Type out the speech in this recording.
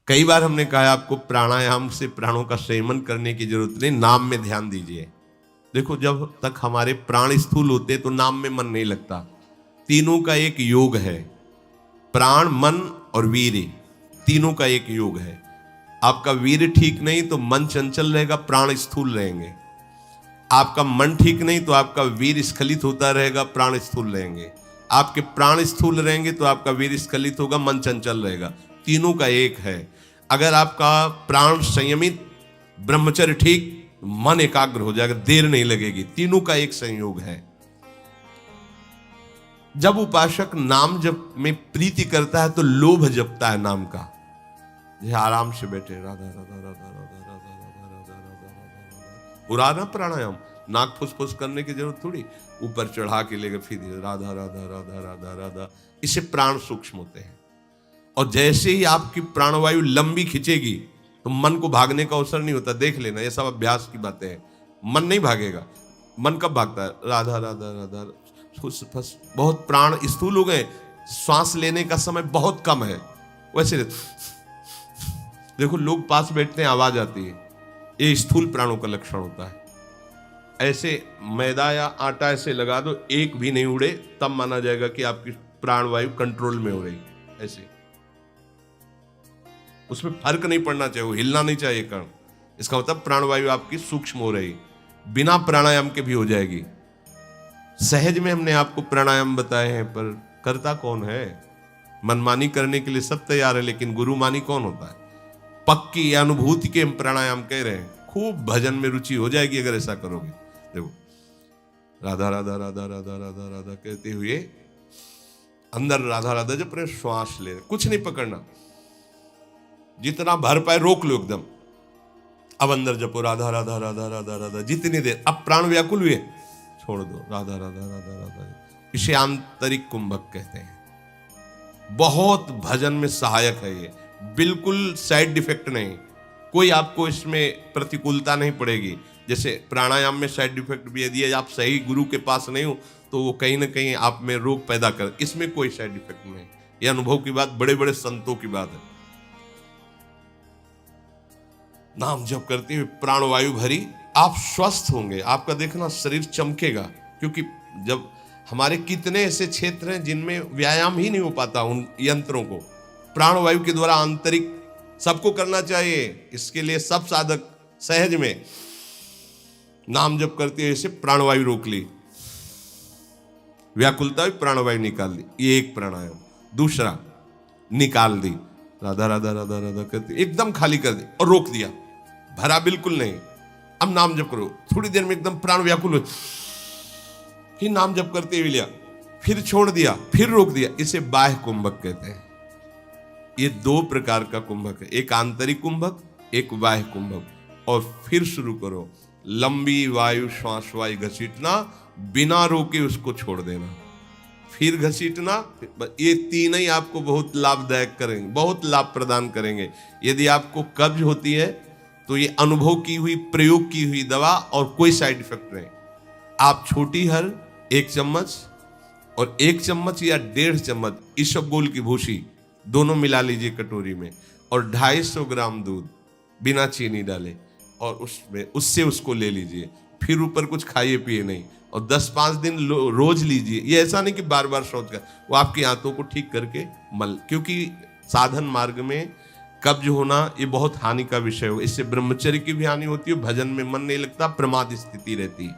कई बार हमने कहा आपको प्राणायाम से प्राणों का संयमन करने की जरूरत नहीं, नाम में ध्यान दीजिए। देखो, जब तक हमारे प्राण स्थूल होते तो नाम में मन नहीं लगता। तीनों का एक योग है, प्राण, मन और वीर्य, तीनों का एक योग है। आपका वीर्य ठीक नहीं तो मन चंचल रहेगा, प्राण स्थूल रहेंगे। आपका मन ठीक नहीं तो आपका वीर्य स्खलित होता रहेगा, प्राण स्थूल रहेंगे। आपके प्राण स्थूल रहेंगे तो आपका वीर्य स्खलित होगा, मन चंचल रहेगा। तीनों का एक है। अगर आपका प्राण संयमित, ब्रह्मचर्य ठीक, मन एकाग्र हो जाएगा, देर नहीं लगेगी। तीनों का एक संयोग है। जब उपासक नाम जप में प्रीति करता है तो लोभ जपता है नाम का। ये आराम से बैठे राधा राधा राधा राधा राधा राधा राधा राधा, पूरा ना प्राणायाम, नाक फुसफुस करने की जरूरत थोड़ी, ऊपर चढ़ा के लेकर फिर राधा राधा राधा राधा राधा। इससे प्राण सूक्ष्म होते हैं। और जैसे ही आपकी प्राणवायु लंबी खिंचेगी तो मन को भागने का अवसर नहीं होता। देख लेना, ये सब अभ्यास की बातें हैं। मन नहीं भागेगा। मन कब भागता है? राधा राधा राधा, बहुत प्राण स्थूल हो गए, श्वास लेने का समय बहुत कम है। वैसे देखो, लोग पास बैठते हैं, आवाज आती है, ये स्थूल प्राणों का लक्षण होता है। ऐसे मैदा या आटा ऐसे लगा दो, एक भी नहीं उड़े, तब माना जाएगा कि आपकी प्राणवायु कंट्रोल में हो रही। ऐसे उसमें फर्क नहीं पड़ना चाहिए, हिलना नहीं चाहिए कण। इसका मतलब प्राणवायु आपकी सूक्ष्म हो रही। बिना प्राणायाम के भी हो जाएगी। सहज में हमने आपको प्राणायाम बताए हैं, पर करता कौन है? मनमानी करने के लिए सब तैयार है, लेकिन गुरुमानी कौन होता है? पक्की अनुभूति के हम प्राणायाम कह रहे हैं। खूब भजन में रुचि हो जाएगी अगर ऐसा करोगे। देखो, राधा राधा राधा राधा राधा राधा कहते हुए अंदर राधा राधा जब अपने श्वास ले, कुछ नहीं पकड़ना, जितना भर पाए रोक लो एकदम। अब अंदर जपो राधा राधा राधा राधा राधा जितनी देर। अब प्राण व्याकुल हुए, छोड़ दो, राधा राधा राधा राधा। इसे आंतरिक कुंभक कहते हैं। बहुत भजन में सहायक है ये, बिल्कुल साइड इफेक्ट नहीं। कोई आपको इसमें प्रतिकूलता नहीं पड़ेगी। जैसे प्राणायाम में साइड इफेक्ट भी यदि आप सही गुरु के पास नहीं हो तो वो कहीं ना कहीं आप में रोग पैदा कर, इसमें कोई साइड इफेक्ट नहीं। ये अनुभव की बात, बड़े बड़े संतों की बात है। नाम जप करते हुए प्राणवायु भरी, आप स्वस्थ होंगे। आपका देखना शरीर चमकेगा, क्योंकि जब हमारे कितने ऐसे क्षेत्र हैं जिनमें व्यायाम ही नहीं हो पाता, उन यंत्रों को प्राणवायु के द्वारा आंतरिक सबको करना चाहिए। इसके लिए सब साधक सहज में नाम जप करते हुए ऐसे प्राणवायु रोक ली, व्याकुलता हुई, प्राणवायु निकाल दी। ये एक प्राणायाम। दूसरा, निकाल दी, राधा राधा राधा राधा करते एकदम खाली कर दी और रोक दिया, भरा बिल्कुल नहीं। अब नाम जप करो, थोड़ी देर में एकदम प्राण व्याकुल हो, फिर नाम जप करते हुए लिया, फिर छोड़ दिया, फिर रोक दिया। इसे बाह्य कुंभक कहते हैं। ये दो प्रकार का कुंभक है, एक आंतरिक कुंभक, एक बाह्य कुंभक। और फिर शुरू करो, लंबी वायु श्वास वायु घसीटना, बिना रोके उसको छोड़ देना, फिर घसीटना। ये तीन ही आपको बहुत लाभदायक करेंगे, बहुत लाभ प्रदान करेंगे। यदि आपको कब्ज होती है तो ये अनुभव की हुई, प्रयोग की हुई दवा और कोई साइड इफेक्ट नहीं। आप छोटी हर 1 चम्मच और 1 चम्मच या 1.5 चम्मच इसबगोल की भूसी दोनों मिला लीजिए कटोरी में, और 250 ग्राम दूध बिना चीनी डाले, और उसमें उससे उसको ले लीजिए। फिर ऊपर कुछ खाइए पिए नहीं, और 10-5 दिन रोज लीजिए। ये ऐसा नहीं कि बार बार सोच कर, वो आपकी आंतों को ठीक करके मल, क्योंकि साधन मार्ग में कब्ज होना ये बहुत हानि का विषय हो। इससे ब्रह्मचर्य की भी हानि होती है, भजन में मन नहीं लगता, प्रमाद स्थिति रहती है।